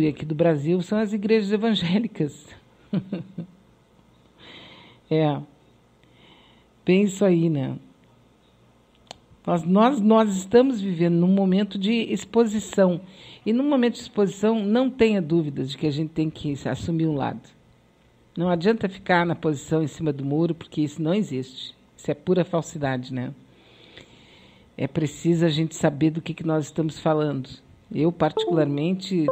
e aqui do Brasil são as igrejas evangélicas. É, bem isso aí, né? Nós estamos vivendo num momento de exposição. E num momento de exposição, não tenha dúvidas de que a gente tem que assumir um lado. Não adianta ficar na posição em cima do muro, porque isso não existe. Isso é pura falsidade, né? É preciso a gente saber do que nós estamos falando. Eu, particularmente,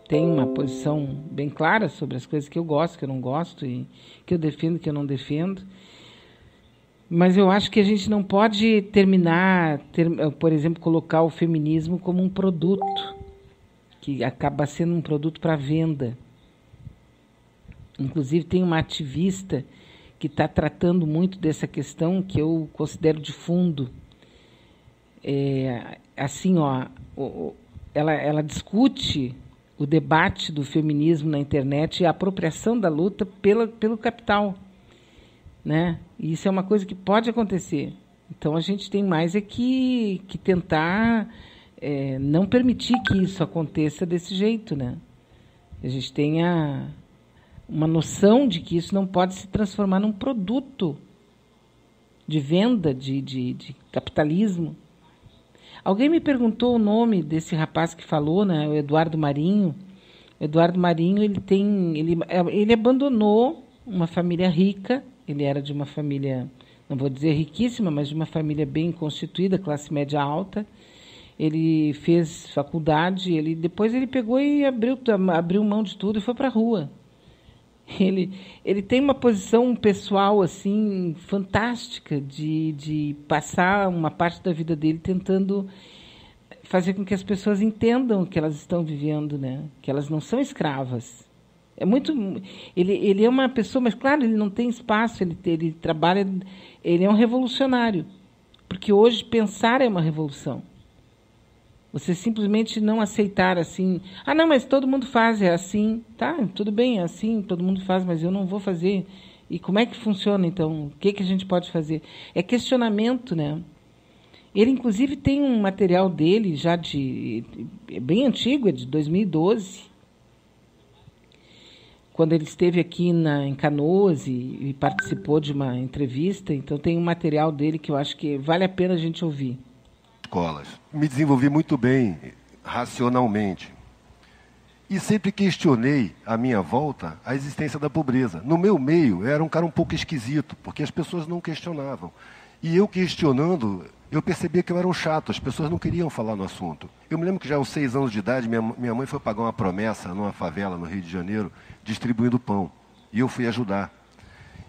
tenho uma posição bem clara sobre as coisas que eu gosto, que eu não gosto, e que eu defendo, que eu não defendo. Mas eu acho que a gente não pode por exemplo, colocar o feminismo como um produto, que acaba sendo um produto para venda. Inclusive, tem uma ativista que está tratando muito dessa questão, que eu considero de fundo. Assim, ela discute o debate do feminismo na internet e a apropriação da luta pelo capital, né? E isso é uma coisa que pode acontecer. Então, a gente tem mais que tentar não permitir que isso aconteça desse jeito, né? A gente tenha uma noção de que isso não pode se transformar num produto de venda, de capitalismo. Alguém me perguntou o nome desse rapaz que falou, né? O Eduardo Marinho. O Eduardo Marinho, ele abandonou uma família rica. Ele era de uma família, não vou dizer riquíssima, mas de uma família bem constituída, classe média alta. Ele fez faculdade, depois ele pegou e abriu mão de tudo e foi para a rua. Ele tem uma posição pessoal assim fantástica de passar uma parte da vida dele tentando fazer com que as pessoas entendam que elas estão vivendo, né? Que elas não são escravas. Ele é uma pessoa, mas claro, ele não tem espaço, ele trabalha, ele é um revolucionário, porque hoje pensar é uma revolução. Você simplesmente não aceitar assim, não, mas todo mundo faz, é assim, tá, tudo bem, é assim, todo mundo faz, mas eu não vou fazer. E como é que funciona, então? O que a gente pode fazer? É questionamento, né? Ele, inclusive, tem um material dele, é bem antigo, é de 2012, quando ele esteve aqui em Canoas e participou de uma entrevista. Então, tem um material dele que eu acho que vale a pena a gente ouvir. Escolas. Me desenvolvi muito bem, racionalmente. E sempre questionei, à minha volta, a existência da pobreza. No meu meio, eu era um cara um pouco esquisito, porque as pessoas não questionavam. E eu questionando, eu percebia que eu era um chato, as pessoas não queriam falar no assunto. Eu me lembro que já aos 6 anos de idade, minha mãe foi pagar uma promessa numa favela no Rio de Janeiro, distribuindo pão. E eu fui ajudar.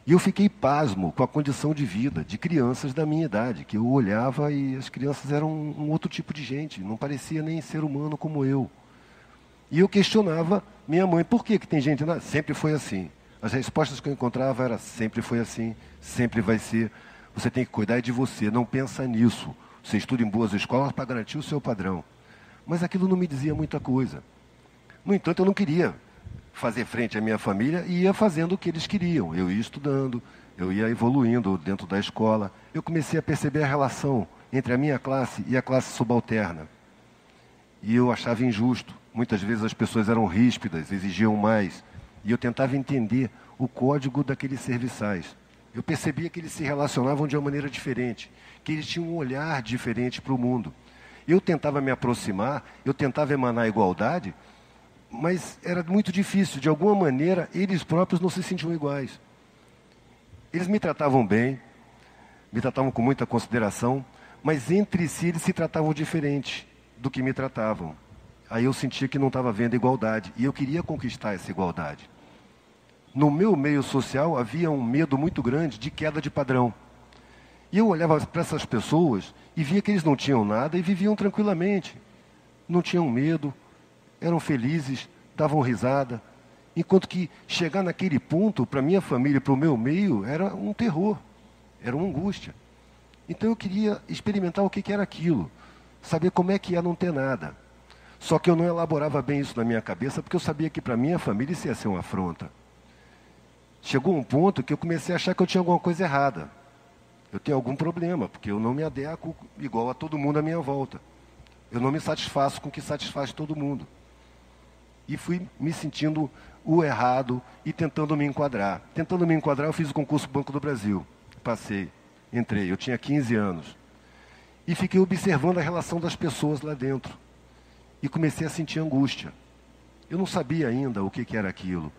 E eu fiquei pasmo com a condição de vida de crianças da minha idade, que eu olhava e as crianças eram um outro tipo de gente, não parecia nem ser humano como eu. E eu questionava minha mãe, por que tem gente... Sempre foi assim. As respostas que eu encontrava eram, sempre foi assim, sempre vai ser. Você tem que cuidar de você, não pensa nisso. Você estuda em boas escolas para garantir o seu padrão. Mas aquilo não me dizia muita coisa. No entanto, eu não queria fazer frente à minha família e ia fazendo o que eles queriam. Eu ia estudando, eu ia evoluindo dentro da escola. Eu comecei a perceber a relação entre a minha classe e a classe subalterna. E eu achava injusto. Muitas vezes as pessoas eram ríspidas, exigiam mais. E eu tentava entender o código daqueles serviçais. Eu percebia que eles se relacionavam de uma maneira diferente, que eles tinham um olhar diferente para o mundo. Eu tentava me aproximar, eu tentava emanar igualdade, mas era muito difícil. De alguma maneira, eles próprios não se sentiam iguais. Eles me tratavam bem, me tratavam com muita consideração, mas entre si eles se tratavam diferente do que me tratavam. Aí eu sentia que não estava havendo igualdade, e eu queria conquistar essa igualdade. No meu meio social havia um medo muito grande de queda de padrão. E eu olhava para essas pessoas e via que eles não tinham nada e viviam tranquilamente. Não tinham medo, eram felizes, davam risada. Enquanto que chegar naquele ponto, para a minha família, para o meu meio, era um terror, era uma angústia. Então eu queria experimentar o que era aquilo, saber como é que é não ter nada. Só que eu não elaborava bem isso na minha cabeça, porque eu sabia que para a minha família isso ia ser uma afronta. Chegou um ponto que eu comecei a achar que eu tinha alguma coisa errada. Eu tenho algum problema, porque eu não me adequo igual a todo mundo à minha volta. Eu não me satisfaço com o que satisfaz todo mundo. E fui me sentindo o errado e tentando me enquadrar. Tentando me enquadrar, eu fiz o concurso Banco do Brasil. Passei, entrei, eu tinha 15 anos. E fiquei observando a relação das pessoas lá dentro. E comecei a sentir angústia. Eu não sabia ainda o que era aquilo,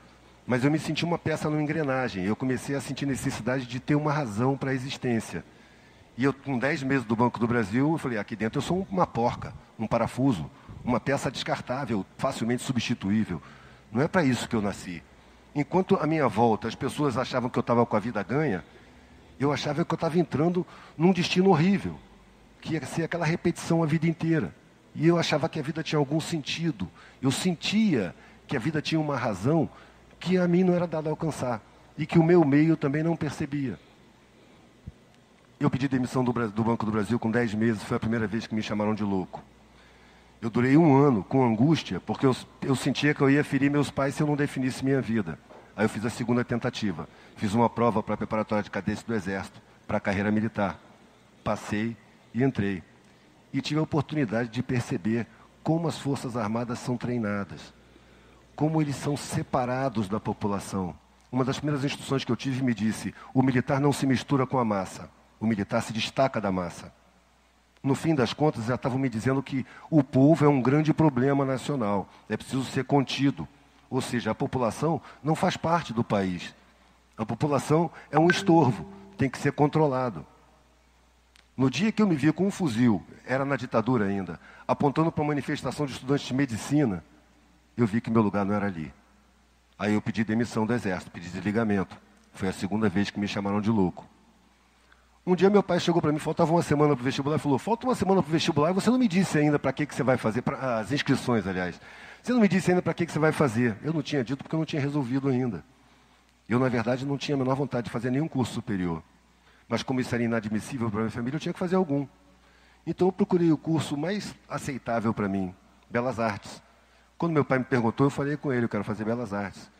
mas eu me senti uma peça numa engrenagem. Eu comecei a sentir necessidade de ter uma razão para a existência. E eu, com 10 meses do Banco do Brasil, eu falei, aqui dentro eu sou uma porca, um parafuso, uma peça descartável, facilmente substituível. Não é para isso que eu nasci. Enquanto à minha volta as pessoas achavam que eu estava com a vida ganha, eu achava que eu estava entrando num destino horrível, que ia ser aquela repetição a vida inteira. E eu achava que a vida tinha algum sentido. Eu sentia que a vida tinha uma razão que a mim não era dado a alcançar. E que o meu meio também não percebia. Eu pedi demissão do Banco do Brasil com 10 meses, foi a primeira vez que me chamaram de louco. Eu durei 1 ano com angústia, porque eu sentia que eu ia ferir meus pais se eu não definisse minha vida. Aí eu fiz a segunda tentativa. Fiz uma prova para a preparatória de cadete do Exército, para a carreira militar. Passei e entrei. E tive a oportunidade de perceber como as Forças Armadas são treinadas, como eles são separados da população. Uma das primeiras instruções que eu tive me disse, o militar não se mistura com a massa, o militar se destaca da massa. No fim das contas, já estavam me dizendo que o povo é um grande problema nacional, é preciso ser contido. Ou seja, a população não faz parte do país. A população é um estorvo, tem que ser controlado. No dia que eu me vi com um fuzil, era na ditadura ainda, apontando para uma manifestação de estudantes de medicina, eu vi que meu lugar não era ali. Aí eu pedi demissão do Exército, pedi desligamento. Foi a segunda vez que me chamaram de louco. Um dia meu pai chegou para mim, faltava 1 semana para o vestibular, e falou, falta 1 semana para o vestibular, e você não me disse ainda para que você vai fazer, para as inscrições, aliás. Você não me disse ainda para que você vai fazer. Eu não tinha dito porque eu não tinha resolvido ainda. Eu, na verdade, não tinha a menor vontade de fazer nenhum curso superior. Mas como isso era inadmissível para a minha família, eu tinha que fazer algum. Então eu procurei o curso mais aceitável para mim, Belas Artes. Quando meu pai me perguntou, eu falei com ele, eu quero fazer Belas Artes.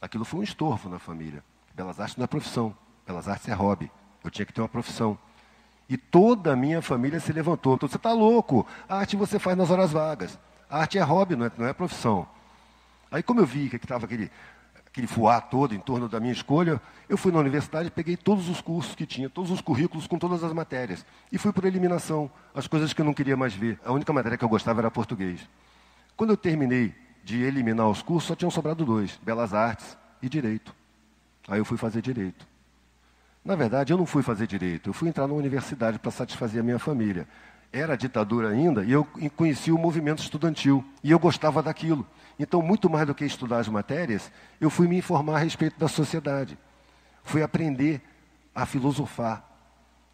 Aquilo foi um estorvo na família. Belas Artes não é profissão, Belas Artes é hobby. Eu tinha que ter uma profissão. E toda a minha família se levantou. Então, você está louco, a arte você faz nas horas vagas. A arte é hobby, não é profissão. Aí como eu vi que estava aquele fuá todo em torno da minha escolha, eu fui na universidade, peguei todos os cursos que tinha, todos os currículos com todas as matérias. E fui por eliminação, as coisas que eu não queria mais ver. A única matéria que eu gostava era português. Quando eu terminei de eliminar os cursos, só tinham sobrado 2, Belas Artes e Direito. Aí eu fui fazer Direito. Na verdade, eu não fui fazer Direito, eu fui entrar na universidade para satisfazer a minha família. Era a ditadura ainda e eu conheci o movimento estudantil e eu gostava daquilo. Então, muito mais do que estudar as matérias, eu fui me informar a respeito da sociedade. Fui aprender a filosofar.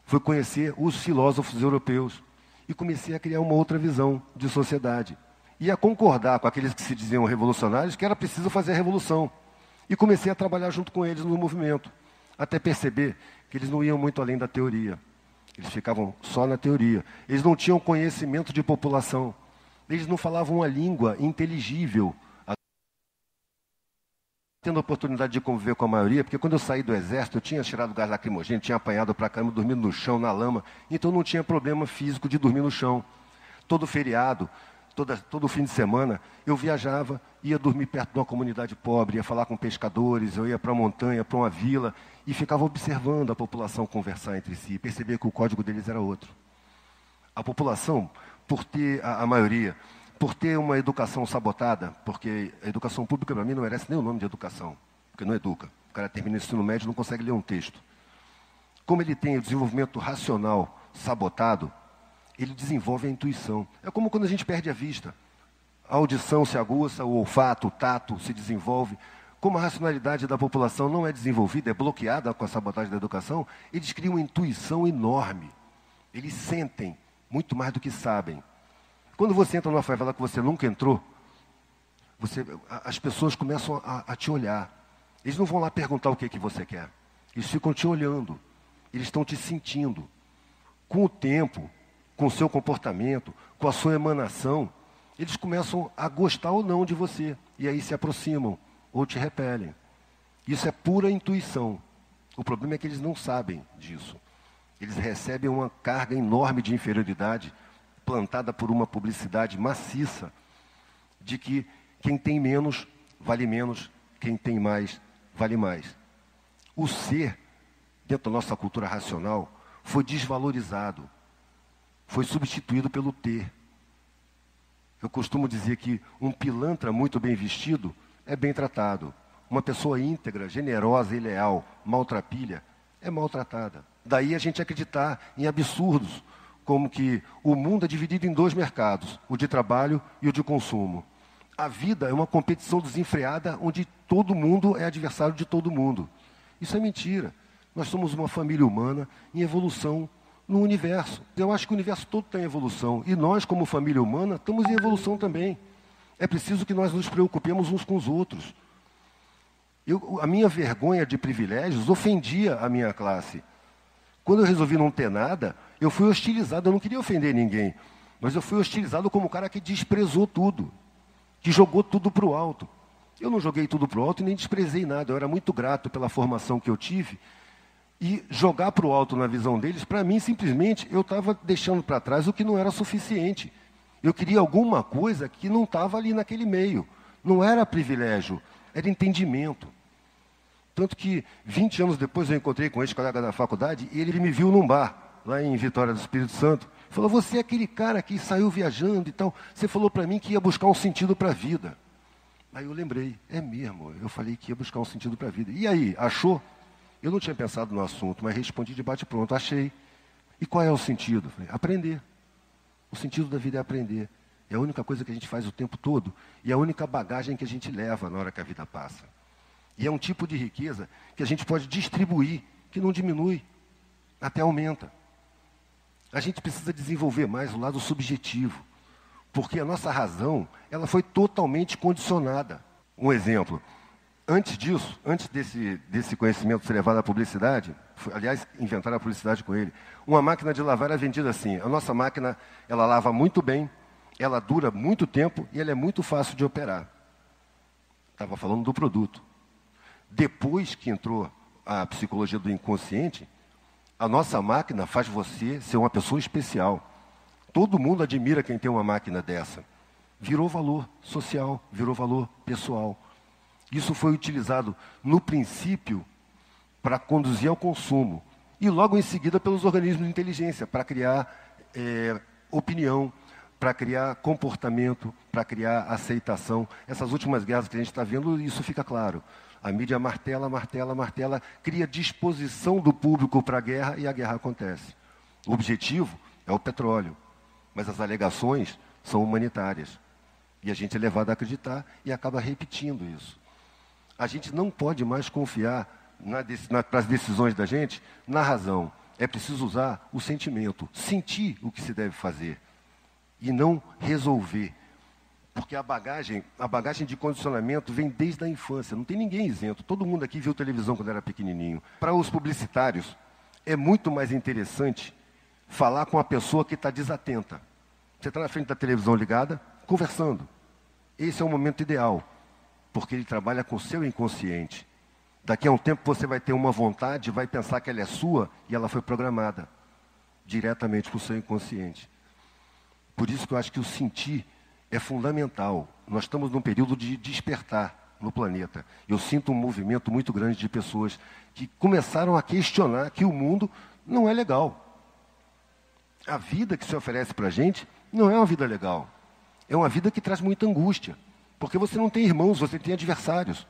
Fui conhecer os filósofos europeus. E comecei a criar uma outra visão de sociedade. E a concordar com aqueles que se diziam revolucionários que era preciso fazer a revolução. E comecei a trabalhar junto com eles no movimento. Até perceber que eles não iam muito além da teoria. Eles ficavam só na teoria. Eles não tinham conhecimento de população. Eles não falavam uma língua inteligível. Tendo a oportunidade de conviver com a maioria, porque quando eu saí do Exército, eu tinha tirado gás lacrimogêneo, tinha apanhado para caramba, dormindo no chão, na lama. Então não tinha problema físico de dormir no chão. Todo feriado, todo fim de semana, eu viajava, ia dormir perto de uma comunidade pobre, ia falar com pescadores, eu ia para a montanha, para uma vila, e ficava observando a população conversar entre si, perceber que o código deles era outro. A população, por ter, a maioria, por ter uma educação sabotada, porque a educação pública, para mim, não merece nem o nome de educação, porque não educa. O cara termina o ensino médio e não consegue ler um texto. Como ele tem o desenvolvimento racional sabotado, ele desenvolve a intuição. É como quando a gente perde a vista. A audição se aguça, o olfato, o tato se desenvolve. Como a racionalidade da população não é desenvolvida, é bloqueada com a sabotagem da educação, eles criam uma intuição enorme. Eles sentem muito mais do que sabem. Quando você entra numa favela que você nunca entrou, as pessoas começam a te olhar. Eles não vão lá perguntar o que você quer. Eles ficam te olhando. Eles estão te sentindo. Com o tempo, com o seu comportamento, com a sua emanação, eles começam a gostar ou não de você. E aí se aproximam ou te repelem. Isso é pura intuição. O problema é que eles não sabem disso. Eles recebem uma carga enorme de inferioridade plantada por uma publicidade maciça de que Quem tem menos, vale menos. Quem tem mais, vale mais. O ser, dentro da nossa cultura racional, foi desvalorizado. Foi substituído pelo ter. Eu costumo dizer que um pilantra muito bem vestido é bem tratado. Uma pessoa íntegra, generosa e leal, maltrapilha, é maltratada. Daí a gente acreditar em absurdos, como que o mundo é dividido em 2 mercados, o de trabalho e o de consumo. A vida é uma competição desenfreada onde todo mundo é adversário de todo mundo. Isso é mentira. Nós somos uma família humana em evolução no universo. Eu acho que o universo todo está em evolução. E nós, como família humana, estamos em evolução também. É preciso que nós nos preocupemos uns com os outros. A minha vergonha de privilégios ofendia a minha classe. Quando eu resolvi não ter nada, eu fui hostilizado. Eu não queria ofender ninguém, mas eu fui hostilizado como o cara que desprezou tudo, que jogou tudo para o alto. Eu não joguei tudo para o alto e nem desprezei nada. Eu era muito grato pela formação que eu tive. E jogar para o alto na visão deles, para mim, simplesmente, eu estava deixando para trás o que não era suficiente. Eu queria alguma coisa que não estava ali naquele meio. Não era privilégio, era entendimento. Tanto que, 20 anos depois, eu encontrei com esse colega da faculdade e ele me viu num bar, lá em Vitória do Espírito Santo. Falou, você é aquele cara que saiu viajando e tal. Você falou para mim que ia buscar um sentido para a vida. Aí eu lembrei, é mesmo, eu falei que ia buscar um sentido para a vida. E aí, achou? Eu não tinha pensado no assunto, mas respondi de bate-pronto, achei. E qual é o sentido? Falei, aprender. O sentido da vida é aprender. É a única coisa que a gente faz o tempo todo e é a única bagagem que a gente leva na hora que a vida passa. E é um tipo de riqueza que a gente pode distribuir, que não diminui, até aumenta. A gente precisa desenvolver mais o lado subjetivo, porque a nossa razão, ela foi totalmente condicionada. Um exemplo, antes disso, antes desse conhecimento ser levado à publicidade, aliás, inventaram a publicidade com ele, uma máquina de lavar era vendida assim, a nossa máquina, ela lava muito bem, ela dura muito tempo e ela é muito fácil de operar. Estava falando do produto. Depois que entrou a psicologia do inconsciente, a nossa máquina faz você ser uma pessoa especial. Todo mundo admira quem tem uma máquina dessa. Virou valor social, virou valor pessoal. Isso foi utilizado no princípio para conduzir ao consumo. E logo em seguida pelos organismos de inteligência, para criar opinião, para criar comportamento, para criar aceitação. Essas últimas guerras que a gente está vendo, isso fica claro. A mídia martela, martela, martela, cria disposição do público para a guerra e a guerra acontece. O objetivo é o petróleo, mas as alegações são humanitárias. E a gente é levado a acreditar e acaba repetindo isso. A gente não pode mais confiar para as decisões da gente na razão. É preciso usar o sentimento, sentir o que se deve fazer e não resolver. Porque a bagagem de condicionamento vem desde a infância, não tem ninguém isento. Todo mundo aqui viu televisão quando era pequenininho. Para os publicitários, é muito mais interessante falar com a pessoa que está desatenta. Você está na frente da televisão ligada, conversando. Esse é o momento ideal, porque ele trabalha com o seu inconsciente. Daqui a um tempo você vai ter uma vontade, vai pensar que ela é sua e ela foi programada diretamente para o seu inconsciente. Por isso que eu acho que o sentir é fundamental. Nós estamos num período de despertar no planeta. Eu sinto um movimento muito grande de pessoas que começaram a questionar que o mundo não é legal. A vida que se oferece para a gente não é uma vida legal. É uma vida que traz muita angústia. Porque você não tem irmãos, você tem adversários.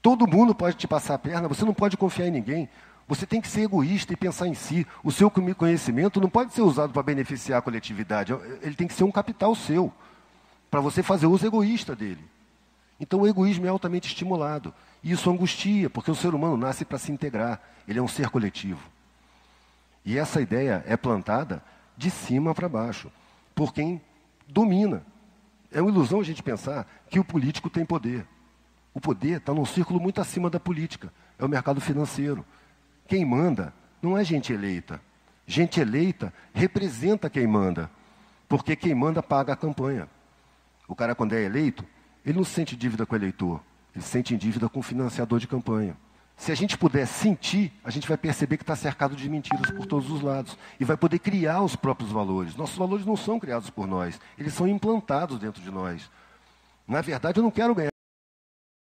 Todo mundo pode te passar a perna, você não pode confiar em ninguém. Você tem que ser egoísta e pensar em si. O seu conhecimento não pode ser usado para beneficiar a coletividade. Ele tem que ser um capital seu, para você fazer uso egoísta dele. Então o egoísmo é altamente estimulado. E isso angustia, porque o ser humano nasce para se integrar. Ele é um ser coletivo. E essa ideia é plantada de cima para baixo, por quem domina. É uma ilusão a gente pensar que o político tem poder. O poder está num círculo muito acima da política. É o mercado financeiro. Quem manda não é gente eleita. Gente eleita representa quem manda, porque quem manda paga a campanha. O cara, quando é eleito, ele não sente dívida com o eleitor, ele sente dívida com o financiador de campanha. Se a gente puder sentir, a gente vai perceber que está cercado de mentiras por todos os lados e vai poder criar os próprios valores. Nossos valores não são criados por nós, eles são implantados dentro de nós. Na verdade, eu não quero ganhar